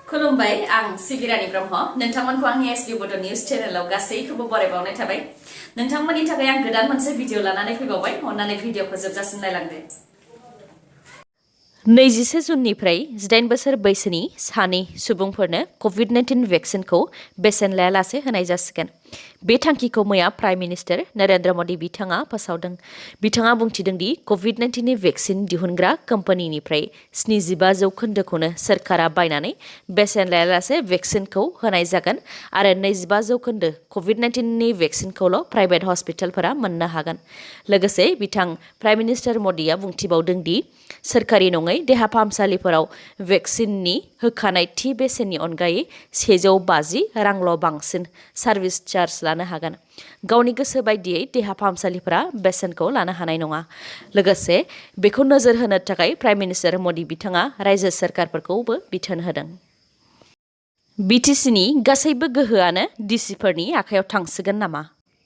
खुलुमबाय आं सिबिरानि ब्रह्म नोंथांमोनखौ आंनि एसबि बड' निउज चेनेलाव गासैखौबो बरायबावनाय थाबाय नोंथांमोननि थाखाय आं गोदान मोनसे भिडिअ लानानै फैबावबाय अन्नानै भिडिअखौ जोबजासिम नायलांदो 21 जुननिफ्राय 18 बोसोर बैसोनि सानै सुबुंफोरनो कभिड-19 भेक्सिनखौ बेसेन लायालासे होनाय जासिगोन। बे थांखिखौ मैया प्राइम मिनिस्टार नरेन्द्र मदि बिथाङा फोसावदों। बिथाङा बुंथिदों दि कभिड-19 नि भेक्सिन दिहुनग्रा कम्पानिनिफ्राय 75% सोरखारा बायनानै बेसेन लायालासे भेक्सिनखौ होनाय जागोन आरो 25% कभिड-19 नि भेक्सिनखौल' प्राइभेट हस्पिटालफोरा मोननो हागोन। लोगोसे बिथां प्राइम मिनिस्टार मदिया बुंथिबावदों दि सोरखारि नङै देहा फाहामसालिफोराव भेक्सिननि होखानाय थि बेसेननि अनगायै 150 रांल' बांसिन सार्भिस चार्ज लानो हागोन। गावनि गोसो बायदियै देहा फाहामसालिफोरा बेसेनखौ लानो हानाय नङा। लोगोसे बेखौ नोजोर होनो थाखाय प्राइम मिनिस्टार मदि बिथाङा रायजो सोरखारफोरखौबो बिथोन होदों। बिटिसिनि गासैबो गोहोआनो डिसिफोरनि आखायाव थांसिगोन नामा?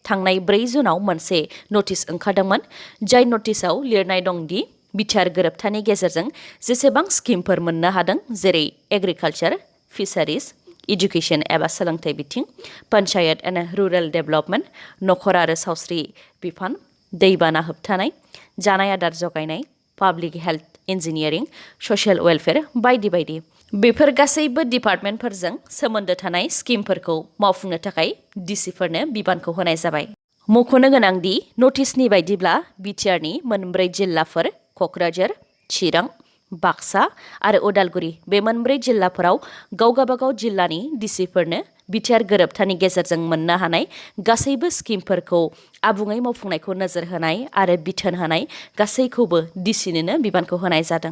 थांनाय 4 जुनाव मोनसे नटिस ओंखारदोंमोन जाय नटिसआव लिरनाय दं दि बिटिआर गोरोबथानि गेजेरजों जेसेबां स्किमफोर मोननो हादों जेरै एग्रिकालचार, फिसारिज, इडुकेसन एबा सोलोंथाइ बिथिं, पन्चायत एन्ड रुरेल डेभेलपमेन्ट, नखर आरो सावस्रि बिफान, दैबाना होबथानाय, जानाय आदार जगायनाय, public health engineering, social welfare बायदि बायदि। बेफोर गासैबो डिपार्टमेन्टफोरजों सोमोन्दो थानाय स्किमफोरखौ मावफुंनो थाखाय डिसिफोरनो बिबानखौ होनाय जाबाय। मख'नो गोनां दि नटिसनि बायदिब्ला बिटिआरनि 4 जिल्लाफोर क'क्राझार, चिरां, बाक्सा आरो उदालगुरि बे 4 जिल्लाफोराव गावगाबागाव जिल्लानि डिसिफोरनो बिटिआर गोरोबथानि गेजेरजों मोननो हानाय गासैबो स्किमफोरखौ आबुङै मावफुंनायखौ नोजोर होनाय आरो बिथोन होनाय गासैखौबो डिसिनोनो बिबानखौ होनाय जादों।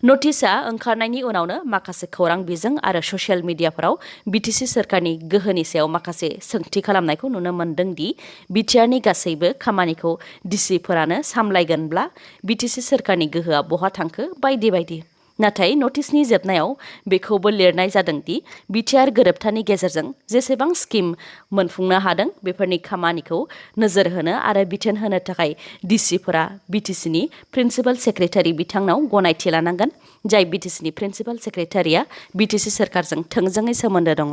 नटिसआ ओंखारनायनि उनावनो माखासे खौरां बिजों आरो ससियेल मिडियाफोराव बिटिसि सोरखारनि गोहोनि सायाव माखासे सोंथि खालामनायखौ नुनो मोन्दों दि बिटिआरनि गासैबो खामानिखौ डिसिफोरानो सामलायगोनब्ला बिटिसि सोरखारनि गोहोआ बहा थांखो बायदि बायदि। नाथाय नटिसनि जोबनायाव बेखौबो लिरनाय जादों दि बिटिआर गोरोबथानि गेजेरजों जेसेबां स्किम मोनफुंनो हादों बेफोरनि खामानिखौ नोजोर होनो आरो बिथोन होनो थाखाय डिसिफोरा बिटिसिनि प्रिन्सिपाल सेक्रेटारि बिथांनाव गनायथि लानांगोन जाय बिटिसिनि प्रिन्सिपाल सेक्रेटारिया बिटिसि सोरखारजों थोंजोङै सोमोन्दो दङ।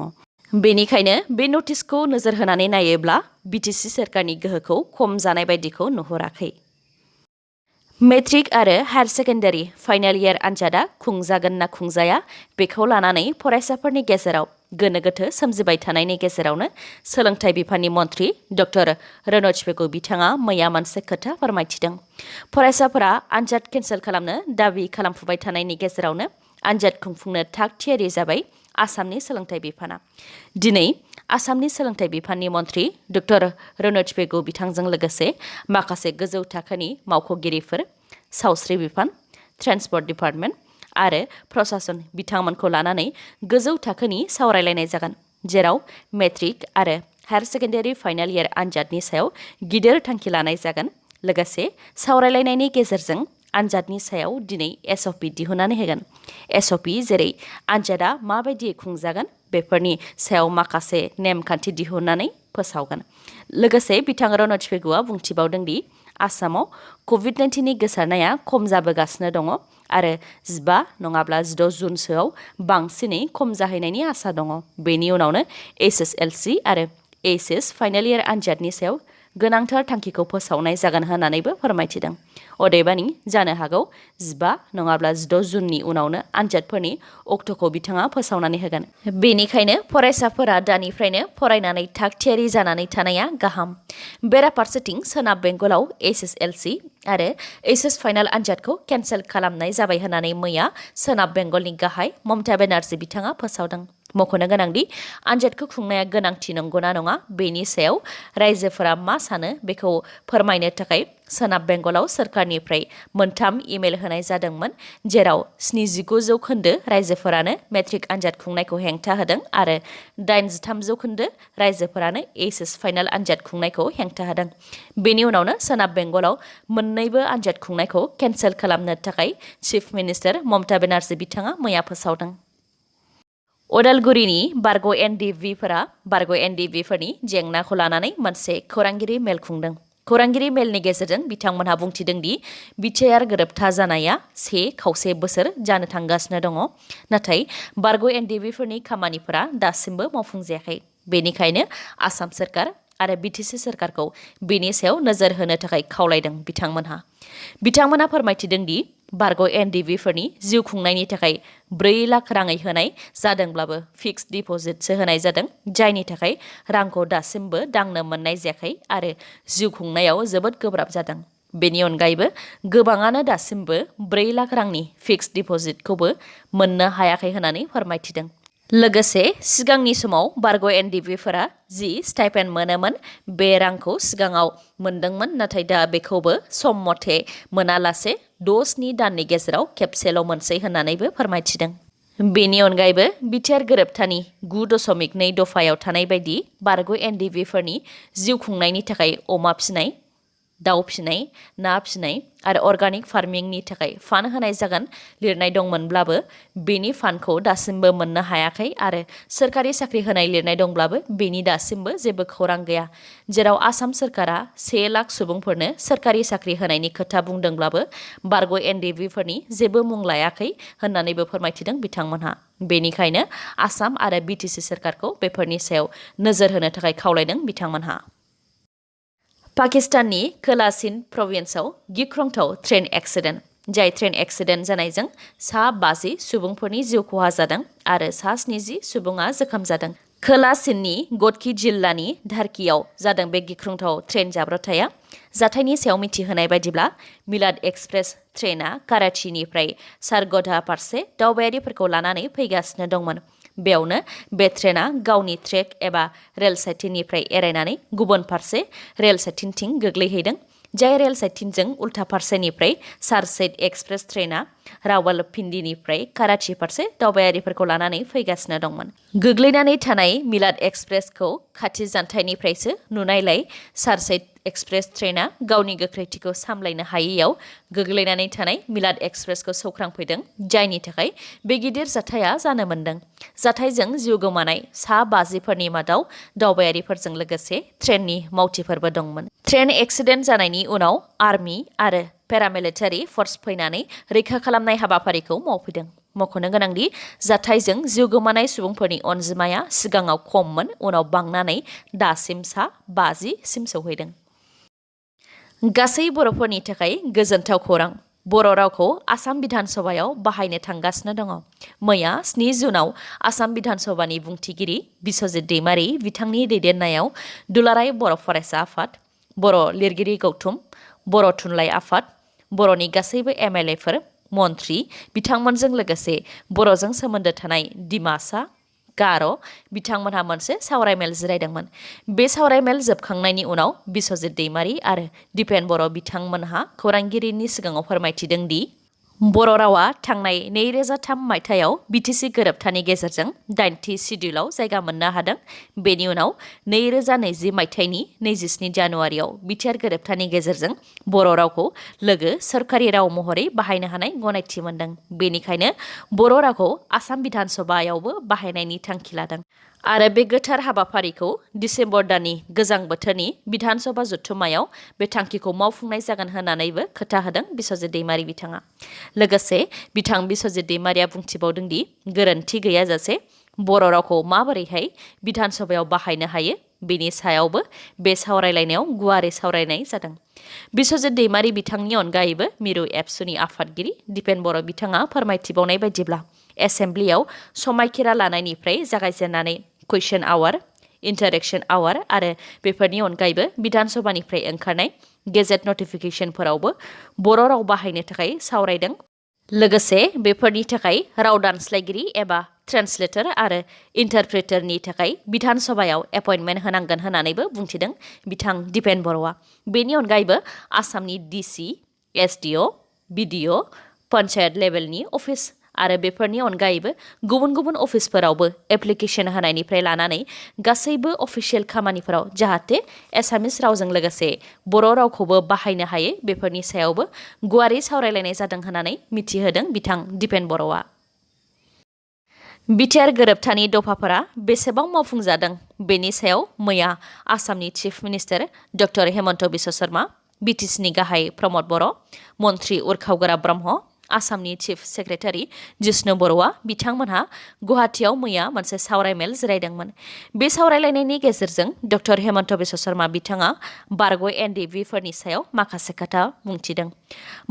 बेनिखायनो बे नटिसखौ नोजोर होनानै नायोब्ला बिटिसि सोरखारनि गोहोखौ खम जानाय बायदिखौ नुहुराखै। मेट्रिक आरो हायार सेकेन्डारि फाइनाल इयार आनजादा खुंजागोन ना खुंजाया बेखौ लानानै फरायसाफोरनि गेजेराव गोनो गोथो सोमजिबाय थानायनि गेजेरावनो सोलोंथाइ बिफाननि मन्थ्रि डक्टर रनज पेगु बिथाङा मैया मोनसे खोथा फोरमायथिदों। फरायसाफोरा आनजाद केन्सेल खालामनो दाबि खालामफुबाय थानायनि गेजेरावनो आनजाद खुंफुंनो थाग थियारि जाबाय आसामनि सोलोंथाइ बिफाना। दिनै आसामनि सोलोंथाइ बिफाननि मन्थ्रि डक्टर रनज पेगु बिथांजों लोगोसे माखासे गोजौ थाखोनि मावख'गिरिफोर, सावस्रि बिफान, ट्रेन्सपर्ट डिपार्टमेन्ट आरो प्रशासन बिथांमोनखौ लानानै गोजौ थाखोनि सावरायलायनाय जागोन जेराव मेट्रिक आरो हायार सेकेन्डारि फाइनाल इयार आनजादनि सायाव गिदिर थांखि लानाय जागोन। लोगोसे सावरायलायनायनि गेजेरजों आनजादनि सायाव दिनै एसअपि दिहुननानै होगोन। एसअपि जेरै आनजादा माबायदि खुंजागोन बेफोरनि सायाव माखासे नेमखान्थि दिहुननानै फोसावगोन। लोगोसे बिथां रनज पेगुआ बुंथिबावदों दि आसामाव कभिड-19 नि गोसारनाया खम जाबोगासिनो दङ आरो 15 नङाब्ला 16 जुनसोआव बांसिनै खम जाहैनायनि आसा दङ। बेनि उनावनो एसएसएलसि आरो एइचएस फाइनाल इयार आनजादनि सायाव गोनांथार थांखिखौ फोसावनाय जागोन होननानैबो फोरमायथिदों। अदेबानि जानो हागौ 15 नङाब्ला 16 जुननि उनावनो आनजादफोरनि अक्ट'खौ बिथाङा फोसावनानै होगोन। बेनिखायनो फरायसाफोरा दानिफ्रायनो फरायनानै थाग थियारि जानानै थानाया गाहाम। बेराफारसेथिं सोनाब बेंगलाव एसएसएलसि आरो एइचएस फाइनाल आनजादखौ केन्सेल खालामनाय जाबाय होननानै मैया सोनाब बेंगलनि गाहाय ममता बेनार्जी बिथाङा फोसावदों। मख'नो गोनांदि आनजादखौ खुंनाया गोनांथि नंगौना नङा बेनि सायाव रायजोफोरा मा सानो बेखौ फोरमायनो थाखाय सोनाब बेंगलाव सोरखारनिफ्राय 3 इमेल होनाय जादोंमोन जेराव 79% रायजोफोरानो मेट्रिक आनजाद खुंनायखौ हेंथा होदों आरो 83% रायजोफोरानो एइचएस फाइनाल आनजाद खुंनायखौ हेंथा होदों। बेनि उनावनो सोनाब बेंगलाव मोन्नैबो आनजाद खुंनायखौ केन्सेल खालामनो थाखाय चिफ मिनिस्टार ममता बेनार्जी बिथाङा मैया फोसावदों। उदालगुरिनि बारग' एनडिभिफोरा बारग' एनडिभिफोरनि जेंनाखौ लानानै मोनसे खौरांगिरि मेल खुंदों। खौरांगिरि मेलनि गेजेरजों बिथांमोनहा बुंथिदों दि बिटिआर गोरोबथा जानाया 1.5 बोसोर जानो थांगासिनो दङ, नाथाय बारग' एनडिबिफोरनि खामानिफोरा दासिमबो मावफुंजायाखै। बेनिखायनो आसाम सोरखार आरो बिटिसि सोरखारखौ बेनि सायाव नोजोर होनो थाखाय खावलायदों बिथांमोनहा फोरमायथिदों दि बारग' एनडिबिफोरनि जिउ खुंनायनि थाखाय 4 लाख राङै होनाय जादोंब्लाबो फिक्स्ड डिप'जिटसो होनाय जादों, जायनि थाखाय रांखौ दासिमबो दांनो मोननाय जायाखै आरो जिउ खुंनायाव जोबोद गोब्राब जादों। बेनि अनगायैबो गोबाङानो दासिमबो 4 लाख रांनि फिक्स्ड डिप'जिटखौबो मोननो हायाखै होननानै फोरमायथिदों। लोगोसे सिगांनि समाव बारग' एनडिबिफोरा जि स्टाइपेन्ड मोनोमोन बे रांखौ सिगाङाव मोनदोंमोन, नाथाय दा बेखौबो सम मथे मोनालासे 6-7 दाननि गेजेराव खेबसेल' मोनसै होननानैबो फोरमायथिदों। बेनि अनगायैबो बिटिआर गोरोबथानि 9.2 दफायाव थानाय बायदि बारग' एनडिबिफोरनि जिउ खुंनायनि थाखाय अमा फिनाय, दाउ फिनाय, ना फिनाय आरो अर्गानिक फार्मिंनि थाखाय फान्ड होनाय जागोन लिरनाय दंमोनब्लाबो बेनि फान्डखौ दासिमबो मोननो हायाखै आरो सोरखारि साख्रि होनाय लिरनाय दंब्लाबो बेनि दासिमबो जेबो खौरां गैया। जेराव आसाम सोरखारा 1 लाख सुबुंफोरनो सोरखारि साख्रि होनायनि खोथा बुंदोंब्लाबो बारग' एनडिबिफोरनि जेबो मुं लायाखै होननानैबो फोरमायथिदों बिथांमोनहा। बेनिखायनो आसाम आरो बिटिसि सोरखारखौ बेफोरनि सायाव नोजोर होनो थाखाय खावलायदों बिथांमोनहा। पाकिस्ताननि खोला सिन्ध प्रभिन्सआव गिख्रंथाव ट्रेन एक्सिडेन्ट, जाय ट्रेन एक्सिडेन्ट जानायजों 50 सुबुंफोरनि जिउ खहा जादों आरो 70 सुबुङा जोखोम जादों। खोला सिन्धनि गदखि जिल्लानि धारकियाव जादों बे गिख्रंथाव ट्रेन जाब्रबथाया। जाथायनि सायाव मिथिहोनाय बायदिब्ला मिलाद एक्सप्रेस ट्रेनआ कराचिनिफ्राय सारगोधा फारसे दावबायारिफोरखौ लानानै फैगासिनो दंमोन। बेयावनो बे ट्रेनआ गावनि ट्रेक एबा रेल साइथिंनिफ्राय एरायनानै गुबुन फारसे रेल साइथिंथिं गोग्लैहैदों, जाय रेल साइथिंजों उल्था फारसेनिफ्राय सारसेट एक्सप्रेस ट्रेनआ रावलपिंडीनिफ्राय कराची फारसे दावबायारिफोरखौ लानानै फैगासिनो दंमोन। गोग्लैनानै थानाय मिलाद एक्सप्रेसखौ खाथि जानथायनिफ्रायसो नुनायलाय सारसेट एक्सप्रेस ट्रेनआ गावनि गोख्रैथिखौ सामलायनो हायैयाव गोग्लैनानै थानाय मिलाद एक्सप्रेसखौ सौख्रांफैदों, जायनि थाखाय बे गिदिर जाथाया जानो मोन्दों। जाथायजों जिउ गोमानाय 50फोरनि मादाव दावबायारिफोरजों लोगोसे ट्रेननि मावथिफोरबो दंमोन। ट्रेन एक्सिडेन्ट जानायनि उनाव आर्मि आरो पेरामिलिटारि फर्स फैनानै रैखा खालामनाय हाबाफारिखौ मावफैदों। मख'नो गोनांदि जाथायजों जिउ गोमानाय सुबुंफोरनि अनजिमाया सिगाङाव खममोन, उनाव बांनानै दासिम 50सिम सौहैदों। गासै बर'फोरनि थाखाय गोजोनथाव खौरां, बर' रावखौ आसाम बिधान सभायाव बाहायनो थांगासिनो दङ। मैया 7 जुनाव आसाम बिधान सभानि बुंथिगिरि बिस्वजित दैमारि बिथांनि दैदेननायाव दुलाराय बर' फरायसा आफाद, बर' लिरगिरि गौथुम, बर' थुनलाइ आफाद, बर'नि गासैबो एमएलएफोर, मन्त्रि बिथांमोनजों लोगोसे बर'जों सोमोन्दो थानाय डिमासा, गार' बिथांमोनहा मोनसे सावरायमेल जिरायदोंमोन। बे सावरायमेल जोबखांनायनि उनाव बिस्वजित दैमारि आरो दिपेन बर' बिथांमोनहा खौरांगिरिनि सिगाङाव फोरमायथिदों दि बर' रावा थांनाय 2003 मायथाइयाव बिटिसि गोरोबथानि गेजेरजों 8थि सिडिउलाव जायगा मोननो हादों। बेनि उनाव 2020 मायथाइनि 27 जानुवारियाव बिटिआर गोरोबथानि गेजेरजों बर' रावखौ लोगो सोरखारि राव महरै बाहायनो हानाय गनायथि मोनदों। बेनिखायनो बर' रावखौ आसाम बिधान सभायावबो बाहायनायनि थांखि लादों आरो बे गोथार हाबाफारिखौ डिसेम्बर दाननि गोजां बोथोरनि बिधान सभा जथुम्मायाव बे थांखिखौ मावफुंनाय जागोन होननानैबो खोथा होदों बिस्वजित दैमारि बिथाङा। लोगोसे बिथां बिस्वजित दैमारिया बुंथिबावदों दि गोरोन्थि गैयाजासे बर' रावखौ माबोरैहाय बिधान सभायाव बाहायनो हायो बेनि सायावबो बे सावरायलायनायाव गुवारै सावरायनाय जादों। बिस्वजित दैमारि बिथांनि अनगायैबो मिरु एबसुनि आफादगिरि दिपेन बर' बिथाङा फोरमायथिबावनाय बायदिब्ला एसेम्ब्लियाव समायखिरा लानायनिफ्राय जागायजेननानै कुइसन आवार, इन्टारेक्शन आवार आरो बेफोरनि अनगायैबो बिधान सभानिफ्राय ओंखारनाय गेजेट नटिफिकेशनफोरावबो बर' राव बाहायनो थाखाय सावरायदों। लोगोसे बेफोरनि थाखाय राव दानस्लायगिरि एबा ट्रेन्सलेटर आरो इन्टारप्रेटरनि थाखाय बिधान सभायाव एपइन्टमेन्ट होनांगोन होननानैबो बुंथिदों बिथां दिपेन बर'आ। बेनि अनगायैबो आसामनि डिसि, एसडिअ, बिडिअ, पन्चायत लेभेलनि अफिस आरो बेफोरनि अनगायैबो गुबुन गुबुन अफिसफोरावबो एप्लिकेशन होनायनिफ्राय लानानै गासैबो अफिसियेल खामानिफोराव जाहाथे एसामिस रावजों लोगोसे बर' रावखौबो बाहायनो हायो बेफोरनि सायावबो गुवारै सावरायलायनाय जादों होननानै मिथिहोदों बिथां दिपेन बर'आ। बिटिआर गोरोबथानि दफाफोरा बेसेबां मावफुंजादों बेनि सायाव मैया आसामनि chief minister doctor Hemant Biswa Sharma, बिटिसिनि गाहाय प्रमद बर', मन्त्रि उरखावगोरा ब्रह्म, आसामनि चिफ सेक्रेटारि जिष्णु बर'आ बिथांमोनहा गुवाहाटीआव मैया मोनसे सावरायमेल जिरायदोंमोन। बे सावरायलायनायनि गेजेरजों डक्टर हेमन्त बिश्व शर्मा बिथाङा बारग' एनडिएभिफोरनि सायाव माखासे खोथा बुंथिदों।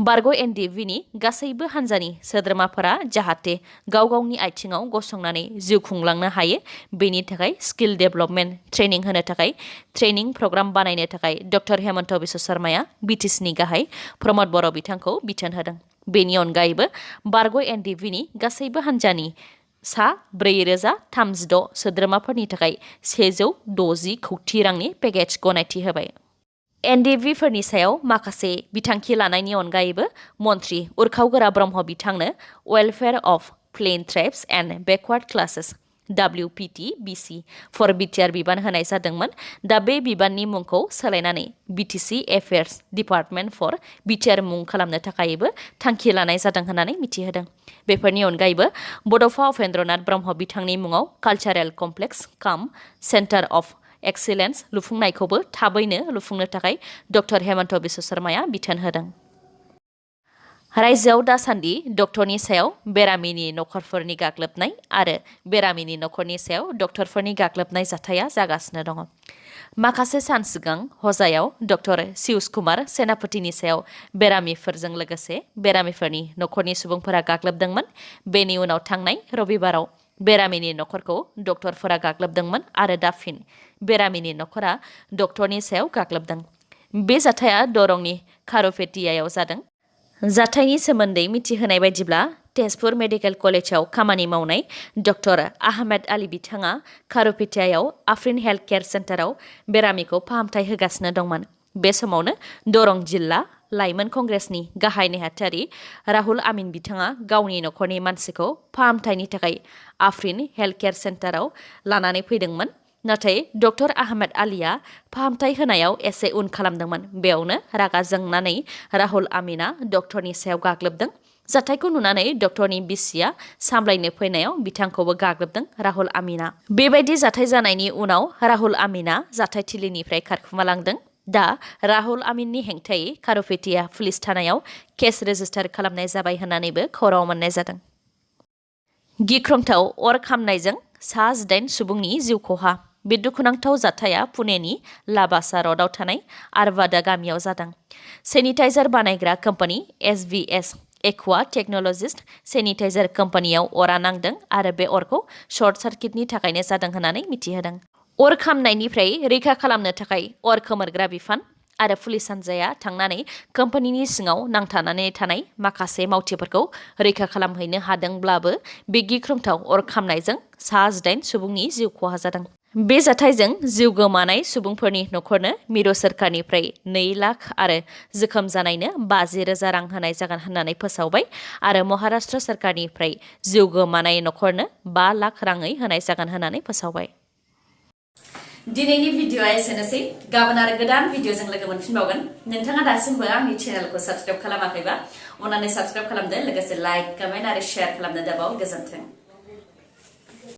बारग' एनडिएभिनि गासैबो हान्जानि सोद्रोमाफोरा जाहाथे गाव गावनि आथिङाव गसंनानै जिउ खुंलांनो हायो, बेनि थाखाय स्किल डेभेलपमेन्ट ट्रेनिं होनो थाखाय ट्रेनिं प्रग्राम बानायनो थाखाय डक्टर हेमन्त बिश्व शर्माया बिटिसिनि गाहाय प्रमद बर' बिथांखौ बिथोन होदों। बेनि अनगायैबो बारग' एनडिएभिनि गासैबो हान्जानि सा 4,036 सोद्रोमाफोरनि थाखाय 160 कौटि रांनि पेकेज गनायथि होबाय। एनडिएभिफोरनि सायाव माखासे बिथांखि लानायनि अनगायैबो मन्त्रि उरखावगोरा ब्रह्म बिथांनो welfare of plain tribes and backward classes WPTBC for BTR बिबान होनाय जादोंमोन। दा बे बिबाननि मुंखौ सोलायनानै BTC affairs department for BTR मुं खालामनो थाखायबो थांखि लानाय जादों होननानै मिथिहोदों। बेफोरनि अनगायैबो बड'फा उपेन्द्रनाथ ब्रह्म बिथांनि मुङाव कालचारेल कमप्लेक्स काम सेन्टार अफ एक्सिलेन्स लुफुंनायखौबो थाबैनो लुफुंनो थाखाय डक्टर हेमन्त बिश्व शर्माया बिथोन होदों। रायजोआव दासान्दि डक्टरनि सायाव बेरामिनि नखरफोरनि गाग्लोबनाय आरो बेरामिनि नखरनि सायाव डक्टरफोरनि गाग्लोबनाय जाथाया जागासिनो दङ। माखासे सान सिगां हजायाव डक्टर सियुष कुमार सेनापतिनि सायाव बेरामिफोरजों लोगोसे बेरामिफोरनि नखरनि सुबुंफोरा गाग्लोबदोंमोन। बेनि उनाव थांनाय रबिबाराव बेरामिनि नखरखौ डक्टरफोरा गाग्लोबदोंमोन आरो दा फिन बेरामिनि नखरा डक्टरनि सायाव गाग्लोबदों। बे जाथाया दरंनि खारुपेटियायाव जादों। जाथायनि सोमोन्दै मिथिहोनाय बायदिब्ला तेजपुर मेडिकेल कलेजाव खामानि मावनाय डक्टर आहमेद आली बिथाङा खारुपेटियायाव आफ्रिन हेल्थ केयार सेन्टाराव बेरामिखौ फाहामथाय होगासिनो दंमोन। बे समावनो दरं जिल्ला लाइमोन कंग्रेसनि गाहाय नेहाथारि राहुल आमिन बिथाङा गावनि नखरनि मानसिखौ फाहामथायनि थाखाय आफ्रिन हेल्थ केयार सेन्टाराव लानानै फैदोंमोन। नाथाय डक्टर आहमेद आलीया फाहामथाय होनायाव एसे उन खालामदोंमोन। बेयावनो रागा जोंनानै राहुल आमिना डक्टरनि सायाव गाग्लोबदों। जाथायखौ नुनानै डक्टरनि बिसिया सामलायनो फैनायाव बिथांखौबो गाग्लोबदों राहुल आमिना। बेबायदि जाथाय जानायनि उनाव राहुल आमिना जाथायथिलिनिफ्राय खारखुमालांदों। दा राहुल आमिननि हेंथायै खारुपेटिया पुलिस थानायाव केस रेजिस्टार खालामनाय जाबाय होननानैबो खौरां मोननाय जादों। गिख्रंथाव अर खामनायजों 18 सुबुंनि जिउ खहा। बे दुखुनांथाव जाथाया पुनेनि लाबासा र'डआव थानाय आरबादा गामियाव जादों। सेनिटाइजार बानायग्रा कम्पानि SVS एक्वा टेक्न'लजिस्ट सेनिटाइजार कम्पानियाव अरा नांदों आरो बे अरखौ शर्ट सार्किटनि थाखायनो जादों होननानै मिथिहोदों। अर खामनायनिफ्राय रैखा खालामनो थाखाय अर खोमोरग्रा बिफान आरो पुलिस हान्जाया थांनानै कम्पानिनि सिङाव नांथानानै थानाय माखासे मावथिफोरखौ रैखा खालामहैनो हादोंब्लाबो बे गिख्रंथाव अर खामनायजों 18 सुबुंनि जिउ खहा जादों। बे जाथायजों जिउ गोमानाय सुबुंफोरनि नखरनो मिरु सोरखारनिफ्राय 2 लाख आरो जोखोम जानायनो 50,000 रां होनाय जागोन होननानै फोसावबाय आरो महाराष्ट्र सोरखारनिफ्राय जिउ गोमानाय नखरनो 5 लाख राङै होनाय जागोन होननानै फोसावबाय। दिनैनि भिडिअ'आ एसेनोसै। गाबोन आरो गोदान भिडिअ'जों लोगो मोनफिनबावगोन। नोंथाङा दासिमबो आंनि चेनेलखौ साबस्क्राइब खालामाखैबा अन्नानै साबस्क्राइब खालामदो, लोगोसे लाइक, कमेन्ट आरो शेयार खालामनो दाबाव। गोजोन्थों।